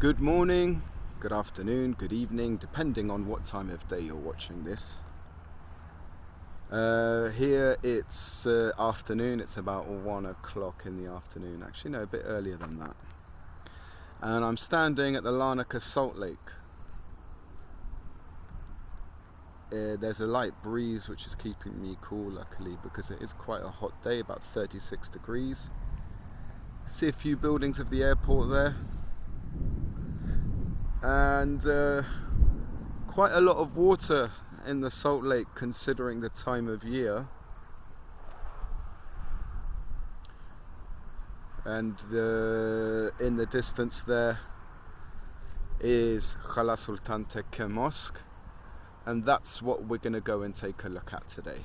Good morning, good afternoon, good evening, depending on what time of day you're watching this. Here it's afternoon, it's about 1 o'clock in the afternoon, actually no, a bit earlier than that. And I'm standing at the Larnaca Salt Lake. There's a light breeze which is keeping me cool, luckily, because it is quite a hot day, about 36 degrees. See a few buildings of the airport there. And quite a lot of water in the Salt Lake considering the time of year. And in the distance there is Hala Sultan Tekke mosque, and that's what we're going to go and take a look at today.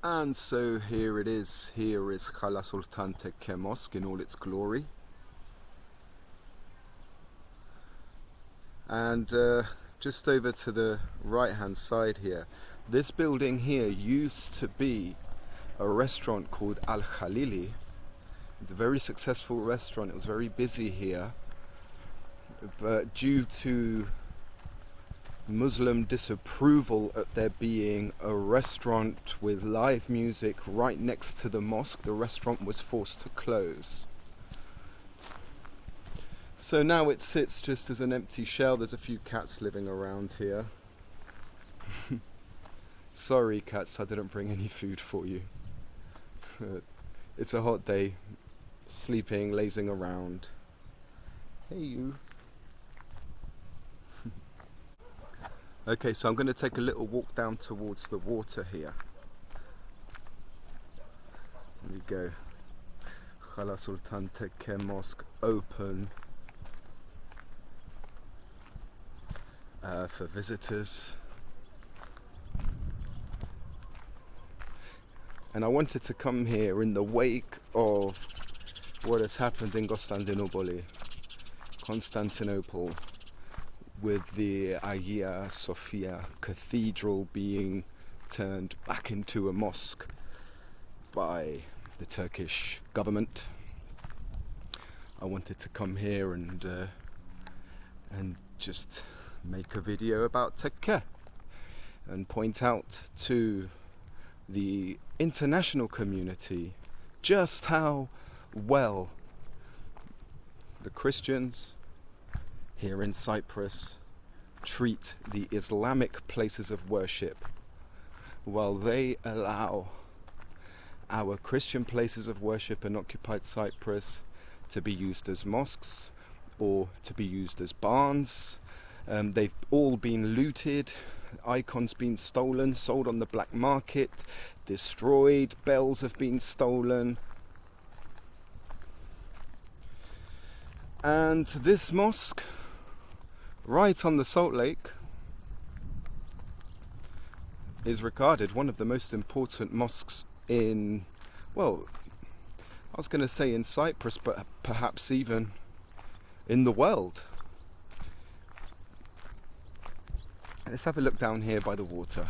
And so here it is. Here is Hala Sultan Tekke mosque in all its glory. And just over to the right hand side here, this building here used to be a restaurant called Al Khalili. It's a very successful restaurant. It was very busy here, but due to Muslim disapproval at there being a restaurant with live music right next to the mosque, the restaurant was forced to close. So now it sits just as an empty shell. There's a few cats living around here. Sorry cats, I didn't bring any food for you. It's a hot day, sleeping, lazing around. Hey you. Okay, so I'm going to take a little walk down towards the water here. There we go. Hala Sultan Tekke Mosque open for visitors. And I wanted to come here in the wake of what has happened in Constantinople, with the Hagia Sophia Cathedral being turned back into a mosque by the Turkish government. I wanted to come here and just make a video about Tekke and point out to the international community just how well the Christians here in Cyprus treat the Islamic places of worship, while they allow our Christian places of worship in occupied Cyprus to be used as mosques or to be used as barns. They've all been looted, icons been stolen, sold on the black market, destroyed, bells have been stolen. And this mosque, right on the Salt Lake, is regarded one of the most important mosques in, well, I was going to say in Cyprus, but perhaps even in the world. Let's have a look down here by the water.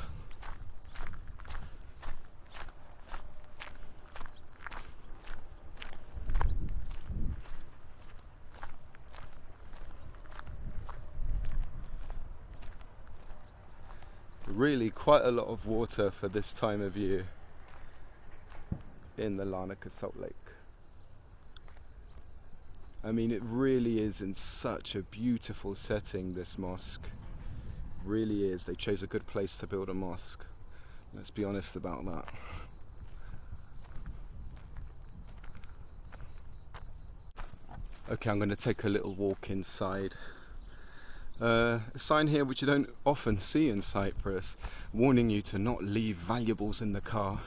Really quite a lot of water for this time of year in the Larnaca Salt Lake. I mean, it really is in such a beautiful setting, this mosque. Really is. They chose a good place to build a mosque. Let's be honest about that. Okay, I'm going to take a little walk inside. A sign here which you don't often see in Cyprus, warning you to not leave valuables in the car.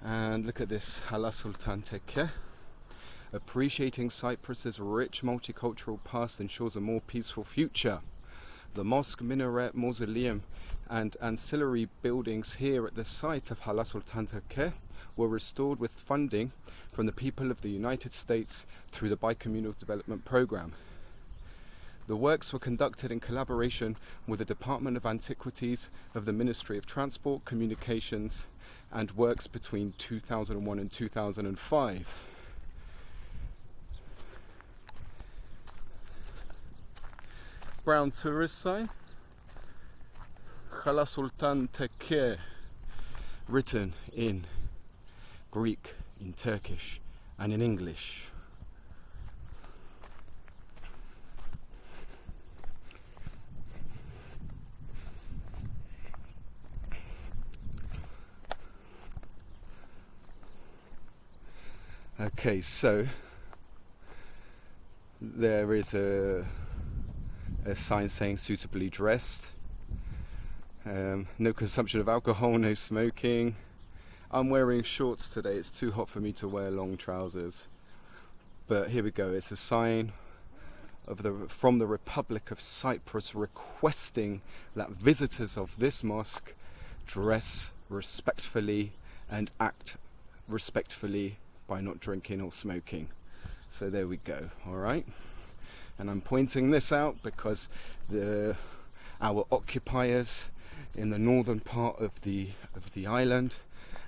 And look at this, Hala Sultan Tekke. Appreciating Cyprus's rich multicultural past ensures a more peaceful future. The mosque, minaret, mausoleum and ancillary buildings here at the site of Hala Sultan Tekke were restored with funding from the people of the United States through the Bicommunal Development Program. The works were conducted in collaboration with the Department of Antiquities of the Ministry of Transport, Communications and Works between 2001 and 2005. brown tourist sign. Hala Sultan Tekke, written in Greek, in Turkish and in English. Okay, so there is a sign saying suitably dressed. No consumption of alcohol, no smoking. I'm wearing shorts today, it's too hot for me to wear long trousers. But here we go, it's a sign from the Republic of Cyprus requesting that visitors of this mosque dress respectfully and act respectfully by not drinking or smoking. So there we go, alright? And I'm pointing this out because our occupiers in the northern part of the island,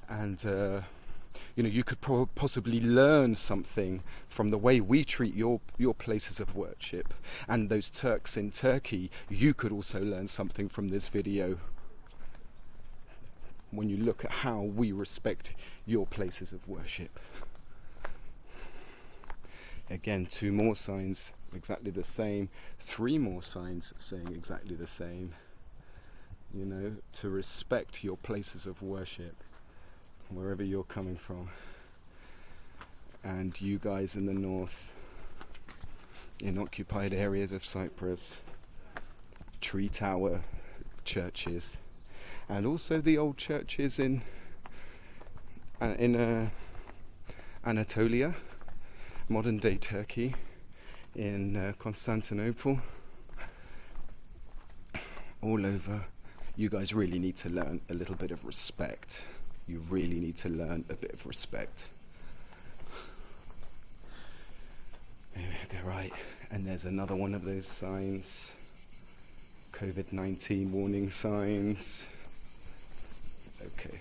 and you know, you could possibly learn something from the way we treat your places of worship, and those Turks in Turkey, you could also learn something from this video when you look at how we respect your places of worship. Again, 2 more signs exactly the same, 3 more signs saying exactly the same. You know, to respect your places of worship wherever you're coming from. And you guys in the north, in occupied areas of Cyprus, treat our churches, and also the old churches in Anatolia, modern day Turkey, in Constantinople, all over. You guys really need to learn a little bit of respect. You really need to learn a bit of respect. There we go, right. And there's another one of those signs. COVID-19 warning signs. Okay.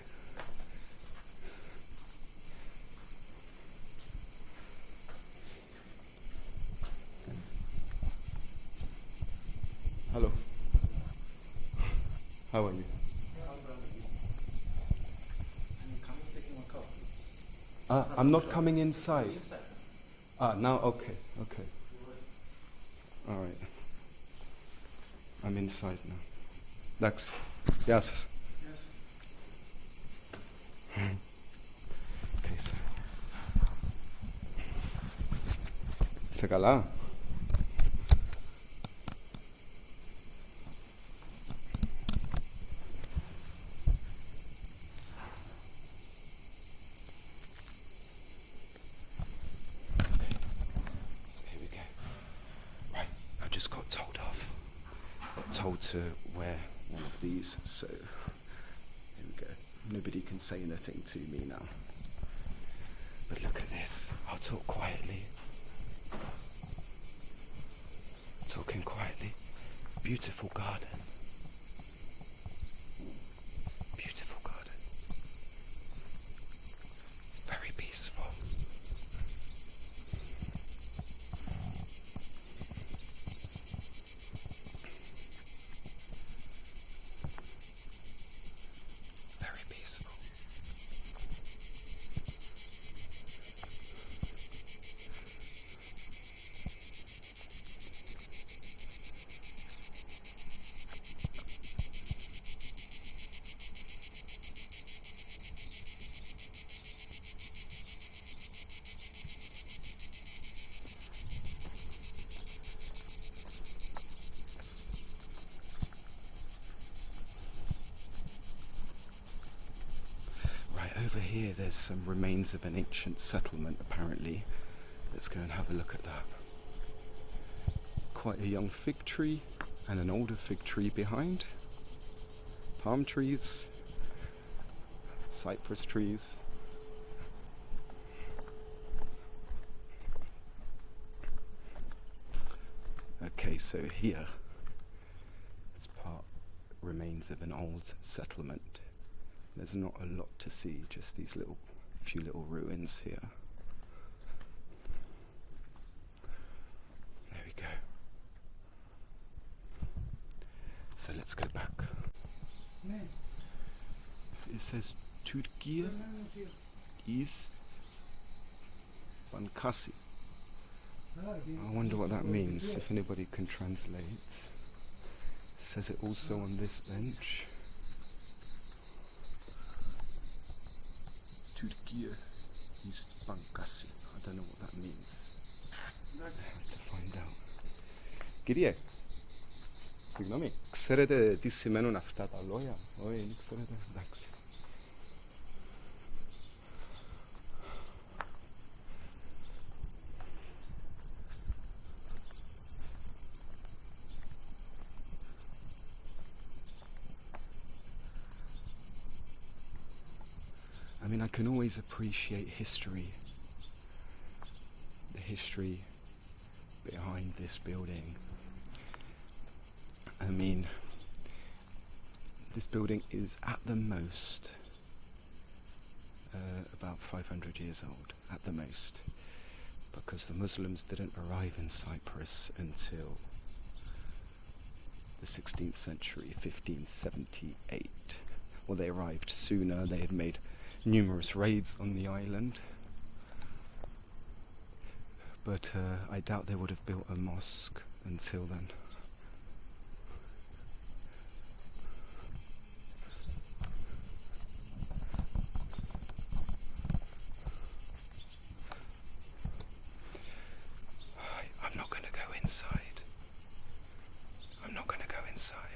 Hello. How are you? I'm not coming inside. Now, okay. All right. I'm inside now. Thanks. Yes. Okay, so. Είσαι καλά? To wear one of these, so here we go. Nobody can say anything to me now. But look at this. I'll talk quietly. Talking quietly. Beautiful garden. Beautiful garden. Very peaceful. Over here there's some remains of an ancient settlement apparently. Let's go and have a look at that. Quite a young fig tree and an older fig tree behind. Palm trees, cypress trees. Okay, so here it's part remains of an old settlement. There's not a lot to see, just these few little ruins here. There we go. let's go back. It says Turkey is Bankasi. I wonder what that means, if anybody can translate. It says it also on this bench. Turkey is Bankasi. I don't know what that means. I have to find out. Κύριε, συγγνώμη, ξέρετε τι σημαίνουν αυτά τα λόγια? Όχι, δεν ξέρετε, εντάξει. I mean, I can always appreciate history, the history behind this building. I mean, this building is at the most about 500 years old, at the most, because the Muslims didn't arrive in Cyprus until the 16th century, 1578. Well, they arrived sooner. They had made numerous raids on the island, but I doubt they would have built a mosque until then. I'm not going to go inside. I'm not going to go inside.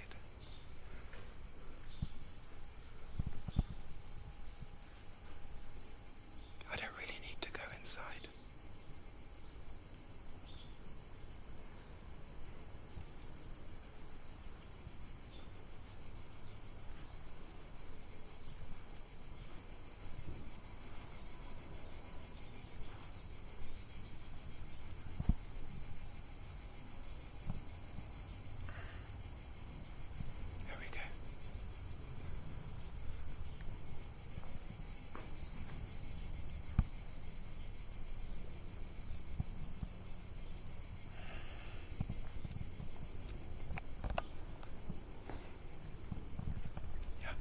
I don't really need to go inside. There we go. Yeah.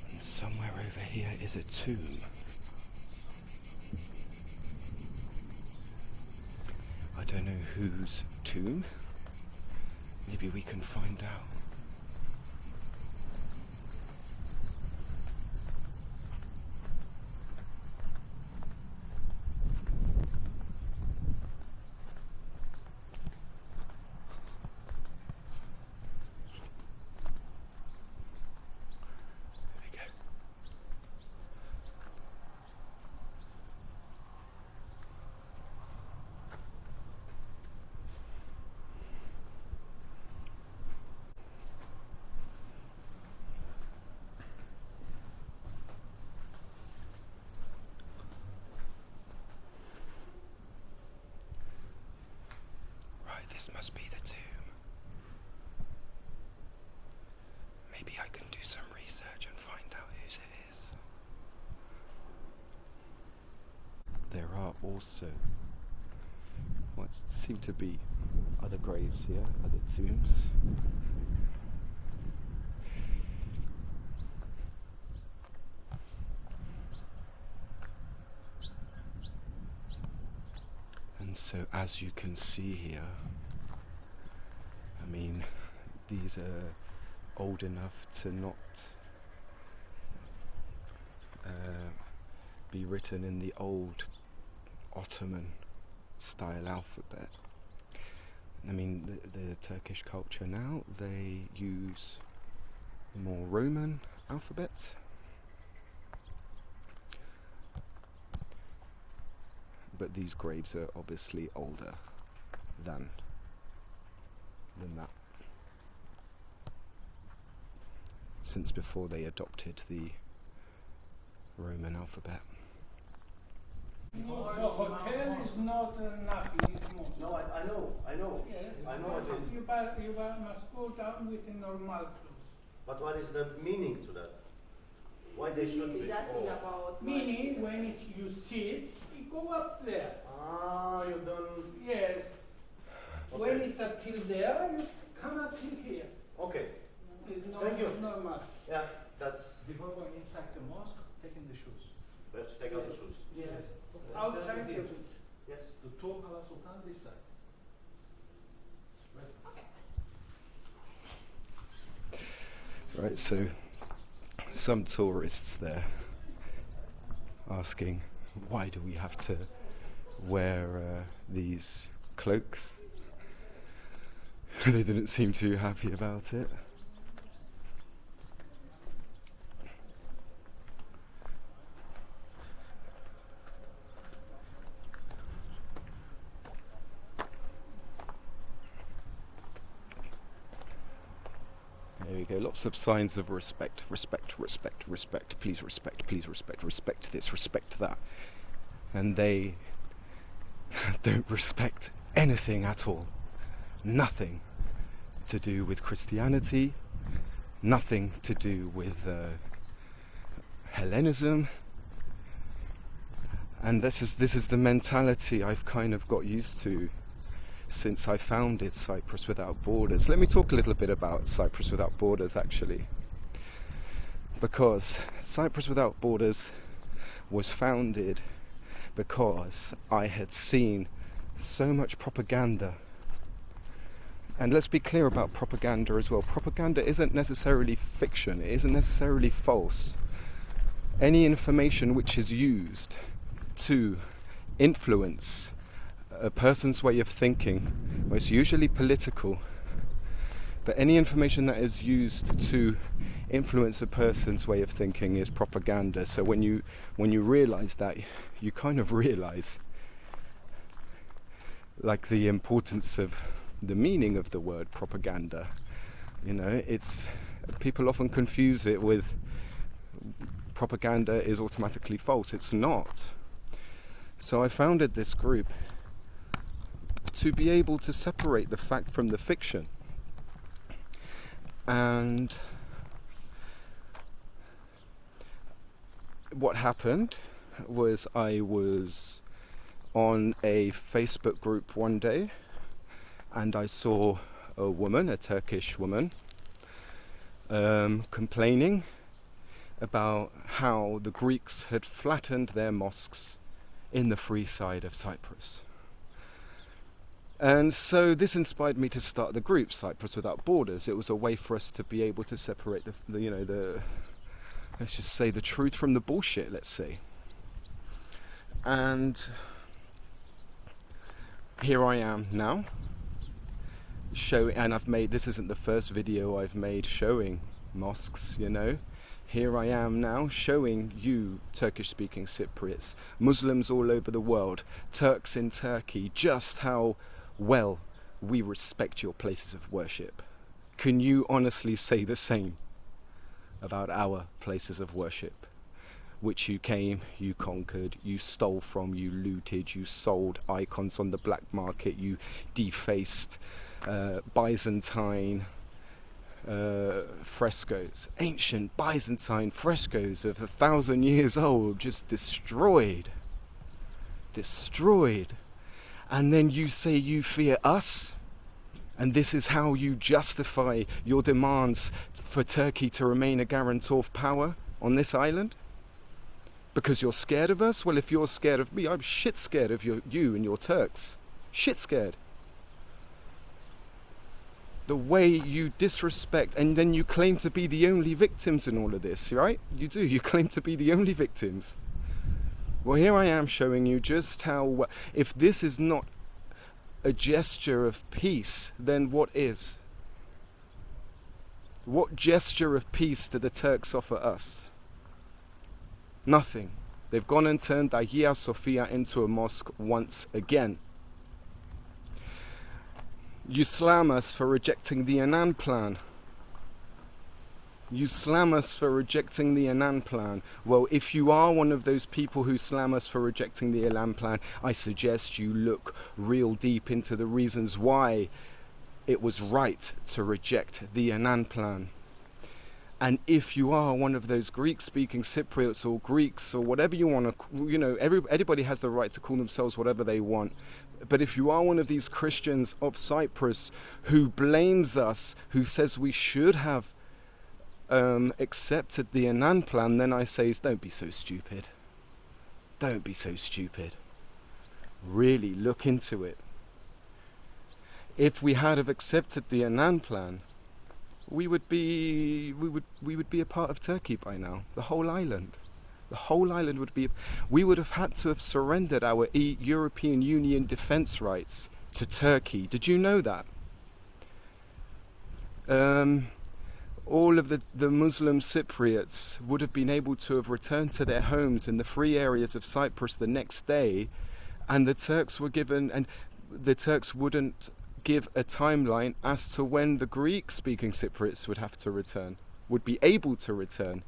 And somewhere over here is a tomb. I don't know whose tomb. Maybe we can find out. There we go. Right, this must be the tomb. Maybe I can do some research and find out whose it is. There are also what seem to be other graves here, other tombs. And so, as you can see here, I mean, these are old enough to not be written in the old Ottoman style alphabet. I mean, the Turkish culture now, they use more Roman alphabet. But these graves are obviously older than that, since before they adopted the Roman alphabet. No, hotel is not nothing, it's mosque. No, I know. Yes, I know what it is. you must go down with a normal clothes. But what is the meaning to that? Why they should He's be? asking Oh. about Meaning, when you sit, you go up there. Ah, you don't. Yes. Okay. When it's up till there, you come up till here. Okay. It's Thank you. normal. Yeah, that's. Before going inside the mosque, taking the shoes. Let's take out the shoes. Yes. Okay. Outside Then the again, Yes. The two Hala Sultan this side. Right. Right, so some tourists there asking, why do we have to wear these cloaks? They didn't seem too happy about it. There we go, lots of signs of respect, respect, respect, respect, please respect, respect this, respect that. And they don't respect anything at all. Nothing to do with Christianity, nothing to do with Hellenism. And this is the mentality I've kind of got used to since I founded Cyprus Without Borders. Let me talk a little bit about Cyprus Without Borders, actually. Because Cyprus Without Borders was founded because I had seen so much propaganda. And let's be clear about propaganda as well. Propaganda isn't necessarily fiction, it isn't necessarily false. Any information which is used to influence a person's way of thinking, well, it's usually political, but any information that is used to influence a person's way of thinking is propaganda. So when you realize that, you kind of realize like the importance of the meaning of the word propaganda. You know, it's, people often confuse it with propaganda is automatically false. It's not. So I founded this group to be able to separate the fact from the fiction. And what happened was I was on a Facebook group one day and I saw a woman, a Turkish woman, complaining about how the Greeks had flattened their mosques in the free side of Cyprus. And so this inspired me to start the group, Cyprus Without Borders. It was a way for us to be able to separate the let's just say the truth from the bullshit, let's say. And here I am now, and I've made, this isn't the first video I've made showing mosques, you know. Here I am now showing you Turkish-speaking Cypriots, Muslims all over the world, Turks in Turkey, just how well we respect your places of worship. Can you honestly say the same about our places of worship, which you came, you conquered, you stole from, you looted, you sold icons on the black market, you defaced Byzantine frescoes, ancient Byzantine frescoes of 1,000 years old, just destroyed. And then you say you fear us, and this is how you justify your demands for Turkey to remain a guarantor of power on this island? Because you're scared of us? Well, if you're scared of me, I'm shit scared of you and your Turks. Shit scared. The way you disrespect, and then you claim to be the only victims in all of this, right? You do, you claim to be the only victims. Well, here I am showing you just how, if this is not a gesture of peace, then what is? What gesture of peace do the Turks offer us? Nothing. They've gone and turned Hagia Sophia into a mosque once again. You slam us for rejecting the Annan plan. You slam us for rejecting the Annan plan. Well, if you are one of those people who slam us for rejecting the Annan plan, I suggest you look real deep into the reasons why it was right to reject the Annan plan. And if you are one of those Greek-speaking Cypriots or Greeks or whatever you want to, everybody has the right to call themselves whatever they want. But if you are one of these Christians of Cyprus who blames us, who says we should have accepted the Annan plan, then I say, don't be so stupid. Don't be so stupid. Really look into it. If we had have accepted the Annan plan, we would be a part of Turkey by now. The whole island. The whole island would be. We would have had to have surrendered our European Union defense rights to Turkey. Did you know that? All of the Muslim Cypriots would have been able to have returned to their homes in the free areas of Cyprus the next day, and the Turks were given, and the Turks wouldn't give a timeline as to when the Greek-speaking Cypriots would have to return, would be able to return.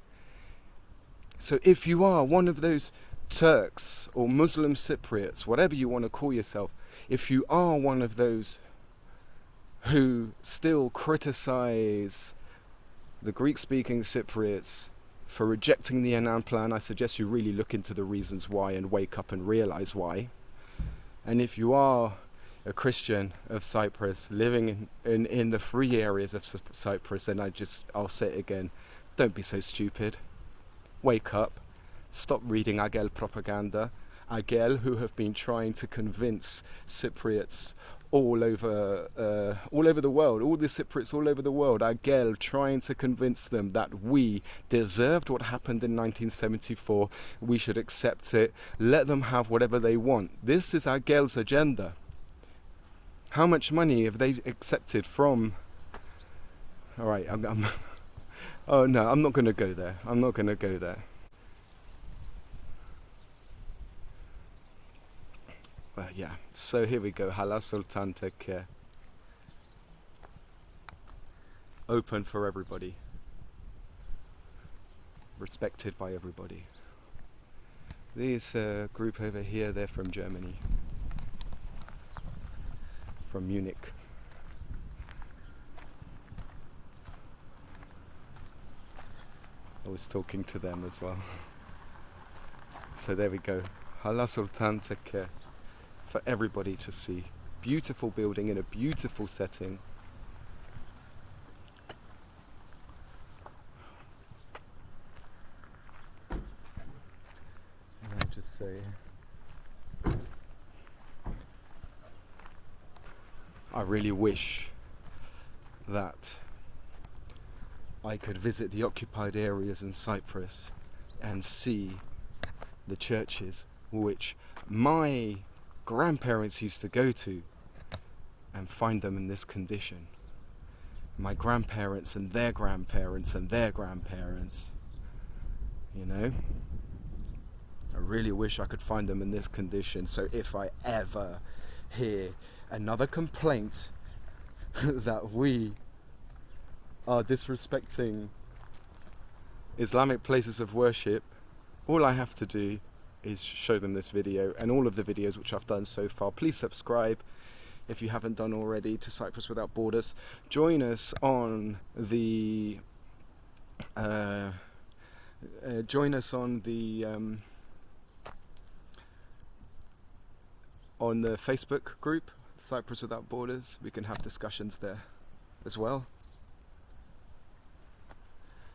So if you are one of those Turks or Muslim Cypriots, whatever you want to call yourself, if you are one of those who still criticize the Greek-speaking Cypriots for rejecting the Annan plan, I suggest you really look into the reasons why and wake up and realize why. And if you are a Christian of Cyprus living in the free areas of Cyprus, then I'll say it again, don't be so stupid. Wake up, stop reading Agel propaganda. Agel, who have been trying to convince Cypriots all over the world, all the Cypriots all over the world, Agel trying to convince them that we deserved what happened in 1974, we should accept it, let them have whatever they want. This is Agel's agenda. How much money have they accepted from... Alright, oh no, I'm not going to go there. I'm not going to go there. Well, yeah, so here we go. Hala Sultan Tekke. Open for everybody. Respected by everybody. This group over here, they're from Germany. From Munich. I was talking to them as well. So there we go. Hala Sultan Tekke. For everybody to see. Beautiful building in a beautiful setting. And I'll just say, I really wish that I could visit the occupied areas in Cyprus and see the churches which my grandparents used to go to and find them in this condition. My grandparents and their grandparents and their grandparents, you know. I really wish I could find them in this condition, so if I ever hear another complaint that we are disrespecting Islamic places of worship, all I have to do is show them this video and all of the videos which I've done so far. Please subscribe if you haven't done already to Cyprus Without Borders. Join us on the Facebook group Cyprus Without Borders. We can have discussions there as well.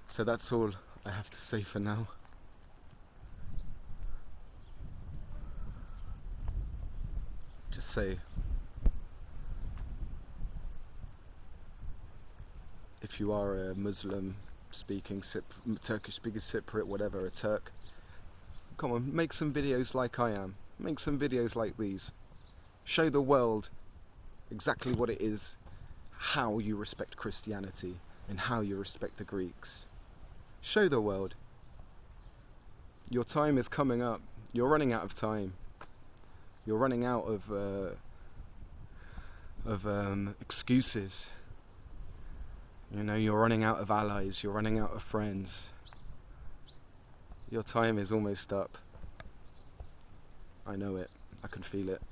So that's all I have to say for now. Just say, if you are a Muslim speaking Turkish speaking Cypriot, whatever, a Turk, come on, make some videos like I am. Make some videos like these. Show the world exactly what it is, how you respect Christianity and how you respect the Greeks. Show the world. Your time is coming up. You're running out of time. You're running out of excuses. You know, you're running out of allies. You're running out of friends. Your time is almost up. I know it. I can feel it.